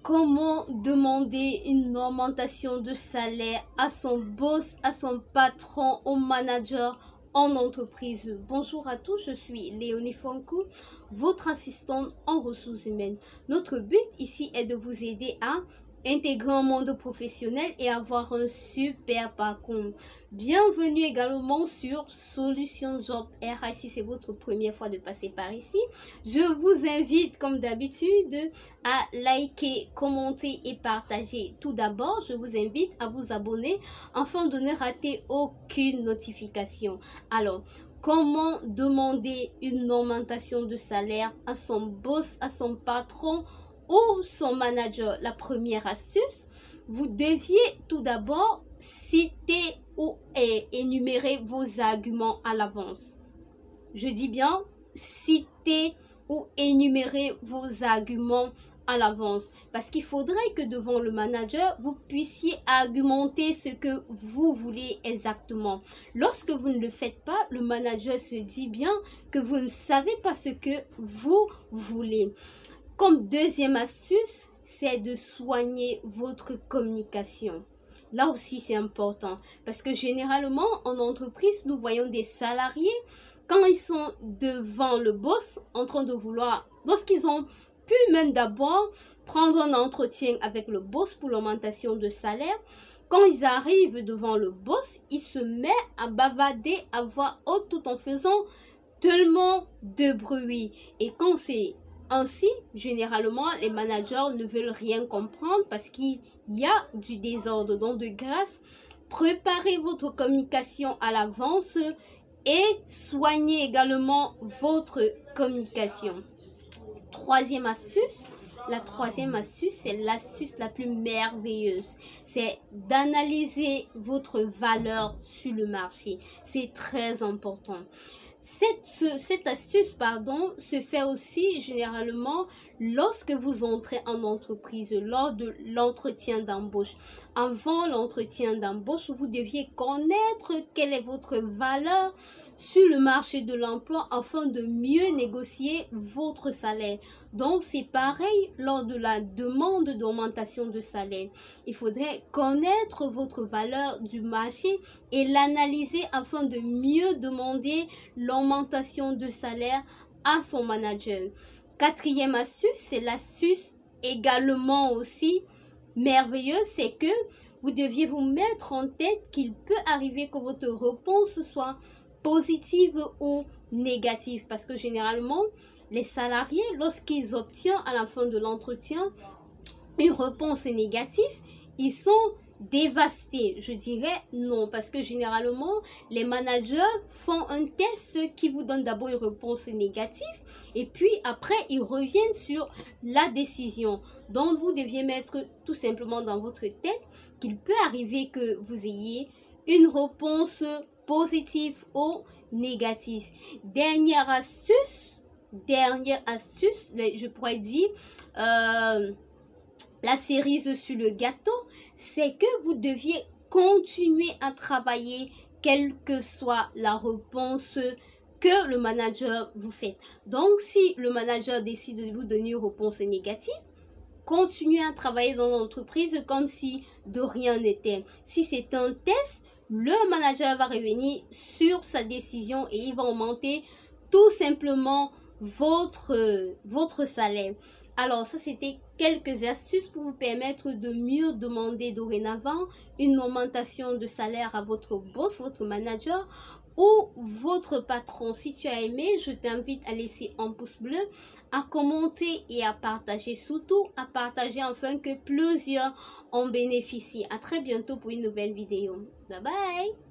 Comment demander une augmentation de salaire à son boss, à son patron, au manager en entreprise? Bonjour à tous, je suis Léonie Fonkou, votre assistante en ressources humaines. Notre but ici est de vous aider à intégrer un monde professionnel et avoir un super parcours. Bienvenue également sur Solution Job RH si c'est votre première fois de passer par ici. Je vous invite comme d'habitude à liker, commenter et partager. Tout d'abord, je vous invite à vous abonner afin de ne rater aucune notification. Alors, comment demander une augmentation de salaire à son boss, à son patron ou son manager? La première astuce, vous deviez tout d'abord citer ou énumérer vos arguments à l'avance. Je dis bien citer ou énumérer vos arguments à l'avance, parce qu'il faudrait que devant le manager, vous puissiez argumenter ce que vous voulez exactement. Lorsque vous ne le faites pas, le manager se dit bien que vous ne savez pas ce que vous voulez. Comme deuxième astuce, c'est de soigner votre communication. Là aussi, c'est important parce que généralement, en entreprise, nous voyons des salariés quand ils sont devant le boss en train de vouloir, lorsqu'ils ont pu même d'abord prendre un entretien avec le boss pour l'augmentation de salaire, quand ils arrivent devant le boss, ils se mettent à bavarder à voix haute tout en faisant tellement de bruit. Et quand c'est ainsi, généralement, les managers ne veulent rien comprendre parce qu'il y a du désordre. Donc, de grâce, préparez votre communication à l'avance et soignez également votre communication. Troisième astuce. La troisième astuce, c'est l'astuce la plus merveilleuse. C'est d'analyser votre valeur sur le marché. C'est très important. Cette astuce, se fait aussi généralement lorsque vous entrez en entreprise, lors de l'entretien d'embauche. Avant l'entretien d'embauche, vous deviez connaître quelle est votre valeur sur le marché de l'emploi afin de mieux négocier votre salaire. Donc, c'est pareil lors de la demande d'augmentation de salaire. Il faudrait connaître votre valeur du marché et l'analyser afin de mieux demander l'augmentation de salaire à son manager. Quatrième astuce, c'est l'astuce également aussi merveilleuse, c'est que vous deviez vous mettre en tête qu'il peut arriver que votre réponse soit positive ou négative, parce que généralement, les salariés, lorsqu'ils obtiennent à la fin de l'entretien une réponse négative, ils sont dévastés. Je dirais non, parce que généralement, les managers font un test qui vous donne d'abord une réponse négative et puis après, ils reviennent sur la décision. Donc, vous deviez mettre tout simplement dans votre tête qu'il peut arriver que vous ayez une réponse positive ou négative. Dernière astuce, je pourrais dire, la cerise sur le gâteau, c'est que vous deviez continuer à travailler quelle que soit la réponse que le manager vous fait. Donc, si le manager décide de vous donner une réponse négative, continuez à travailler dans l'entreprise comme si de rien n'était. Si c'est un test, le manager va revenir sur sa décision et il va augmenter tout simplement votre salaire. Alors, ça, c'était quelques astuces pour vous permettre de mieux demander dorénavant une augmentation de salaire à votre boss, votre manager ou votre patron. Si tu as aimé, je t'invite à laisser un pouce bleu, à commenter et à partager. Surtout, à partager afin que plusieurs en bénéficient. À très bientôt pour une nouvelle vidéo. Bye bye!